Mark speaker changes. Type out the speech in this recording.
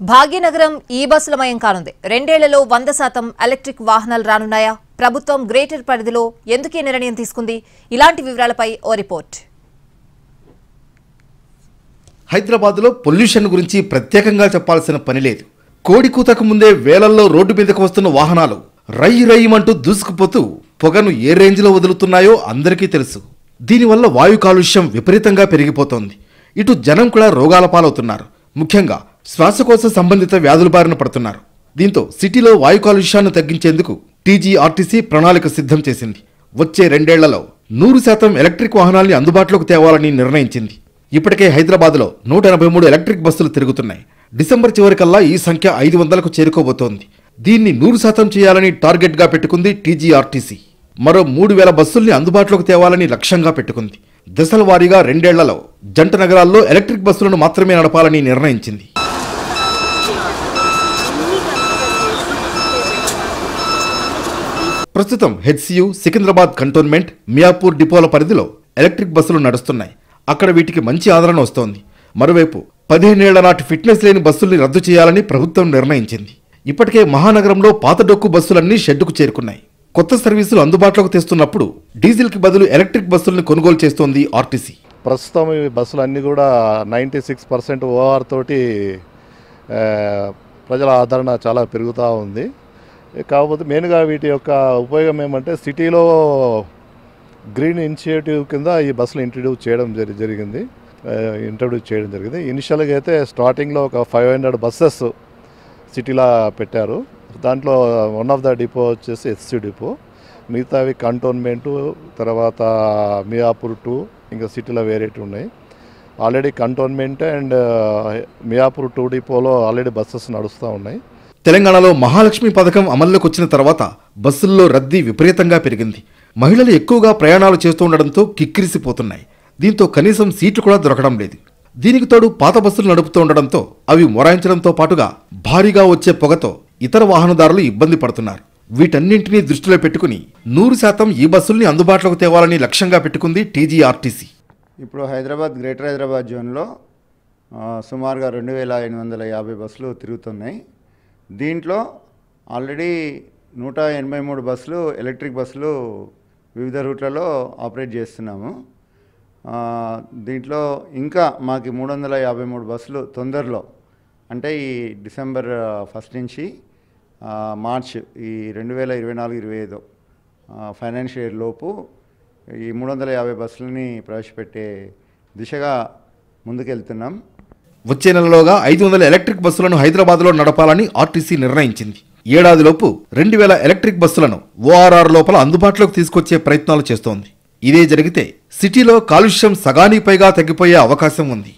Speaker 1: భాగ్యనగరం ఈ బస్సులమయం కానుంది. 2 ఏళ్లలో 100% ఎలక్ట్రిక్ వాహనాలు రానున్నాయా? ప్రభుత్వం గ్రేటర్ పరిధిలో ఎందుకు ఈ నిర్ణయం తీసుకుంది? ఇలాంటి వివరాలపై ఓ రిపోర్ట్.
Speaker 2: హైదరాబాద్లో పొల్యూషన్ గురించి ప్రత్యేకంగా చెప్పాల్సిన పని లేదు. కోడి కూతకు ముందే వేలల్లో రోడ్డు మీదకు వస్తున్న వాహనాలు రై రయ్యమంటూ దూసుకుపోతూ పొగను ఏ రేంజ్లో వదులుతున్నాయో అందరికీ తెలుసు. దీనివల్ల వాయు కాలుష్యం విపరీతంగా పెరిగిపోతోంది. ఇటు జనం కూడా రోగాల పాలవుతున్నారు. ముఖ్యంగా శ్వాసకోశ సంబంధిత వ్యాధుల బారిన పడుతున్నారు. దీంతో సిటీలో వాయు కాలుష్యాన్ని తగ్గించేందుకు టీజీఆర్టీసీ ప్రణాళిక సిద్ధం చేసింది. వచ్చే 2 ఏళ్లలో 100% ఎలక్ట్రిక్ వాహనాల్ని అందుబాటులోకి తేవాలని నిర్ణయించింది. ఇప్పటికే హైదరాబాద్లో 183 ఎలక్ట్రిక్ బస్సులు తిరుగుతున్నాయి. డిసెంబర్ చివరికల్లా ఈ సంఖ్య 500కు చేరుకోబోతోంది. దీన్ని 100% చేయాలని టార్గెట్గా పెట్టుకుంది టీజీఆర్టీసీ. మరో 3000 బస్సుల్ని అందుబాటులోకి తేవాలని లక్ష్యంగా పెట్టుకుంది. దశల వారీగా 2 ఏళ్లలో జంట నగరాల్లో ఎలక్ట్రిక్ బస్సులను మాత్రమే నడపాలని నిర్ణయించింది. ప్రస్తుతం హెచ్సియు, సికింద్రాబాద్ కంటోన్మెంట్, మియాపూర్ డిపోల పరిధిలో ఎలక్ట్రిక్ బస్సులు నడుస్తున్నాయి. అక్కడ వీటికి మంచి ఆదరణ వస్తోంది. మరోవైపు 15 ఏళ్ల నాటి ఫిట్నెస్ లేని బస్సుల్ని రద్దు చేయాలని ప్రభుత్వం నిర్ణయించింది. ఇప్పటికే మహానగరంలో పాత డొక్కు బస్సులన్నీ షెడ్డుకు చేరుకున్నాయి. కొత్త సర్వీసులు అందుబాటులోకి తెస్తున్నప్పుడు డీజిల్కి బదులు ఎలక్ట్రిక్ బస్సుల్ని కొనుగోలు చేస్తోంది ఆర్టీసీ.
Speaker 3: ప్రస్తుతం ఈ బస్సులు అన్నీ కూడా 96% ఓఆర్ తోటి ప్రజల ఆదరణ చాలా పెరుగుతూ ఉంది. కాకపోతే మెయిన్గా వీటి యొక్క ఉపయోగం ఏమంటే సిటీలో గ్రీన్ ఇనిషియేటివ్ కింద ఈ బస్సులు ఇంట్రడ్యూస్ చేయడం జరిగింది. ఇనిషియల్గా అయితే స్టార్టింగ్లో ఒక 500 బస్సెస్ సిటీలో పెట్టారు. దాంట్లో వన్ ఆఫ్ ద డిపో వచ్చేసి హెచ్సియు డిపో, మిగతావి కంటోన్మెంటు, తర్వాత మియాపూర్ 2, ఇంకా సిటీలో వేరేటి ఉన్నాయి. ఆల్రెడీ కంటోన్మెంట్ అండ్ మియాపూర్ 2 డిపోలో ఆల్రెడీ బస్సెస్ నడుస్తూ ఉన్నాయి.
Speaker 2: తెలంగాణలో మహాలక్ష్మి పథకం అమల్లోకి వచ్చిన తర్వాత బస్సుల్లో రద్దీ విపరీతంగా పెరిగింది. మహిళలు ఎక్కువగా ప్రయాణాలు చేస్తూ ఉండడంతో కిక్కిరిసిపోతున్నాయి. దీంతో కనీసం సీట్లు కూడా దొరకడం లేదు. దీనికి తోడు పాత బస్సులు నడుపుతూ ఉండడంతో అవి మొరాయించడంతో పాటుగా భారీగా వచ్చే పొగతో ఇతర వాహనదారులు ఇబ్బంది పడుతున్నారు. వీటన్నింటినీ దృష్టిలో పెట్టుకుని 100% ఈ బస్సుల్ని అందుబాటులోకి తేవాలని లక్ష్యంగా పెట్టుకుంది టీజీఆర్టీసీ.
Speaker 4: ఇప్పుడు గ్రేటర్ హైదరాబాద్ జోన్లో సుమారుగా 2850 బస్సులు తిరుగుతున్నాయి. దీంట్లో ఆల్రెడీ 183 బస్సులు ఎలక్ట్రిక్ బస్సులు వివిధ రూట్లలో ఆపరేట్ చేస్తున్నాము. దీంట్లో ఇంకా మాకు 353 బస్సులు తొందరలో, అంటే ఈ డిసెంబర్ 1 నుంచి మార్చ్ ఈ 2024-25 ఫైనాన్షియల్ ఇయర్ లోపు ఈ 350 బస్సులని ప్రవేశపెట్టే దిశగా ముందుకెళ్తున్నాం.
Speaker 2: వచ్చే నెలలోగా 500 ఎలక్ట్రిక్ బస్సులను హైదరాబాద్లో నడపాలని ఆర్టీసీ నిర్ణయించింది. ఏడాదిలోపు 2000 ఎలక్ట్రిక్ బస్సులను ఓఆర్ఆర్ లోపల అందుబాటులోకి తీసుకొచ్చే ప్రయత్నాలు చేస్తోంది. ఇదే జరిగితే సిటీలో కాలుష్యం సగానికి పైగా తగ్గిపోయే అవకాశం ఉంది.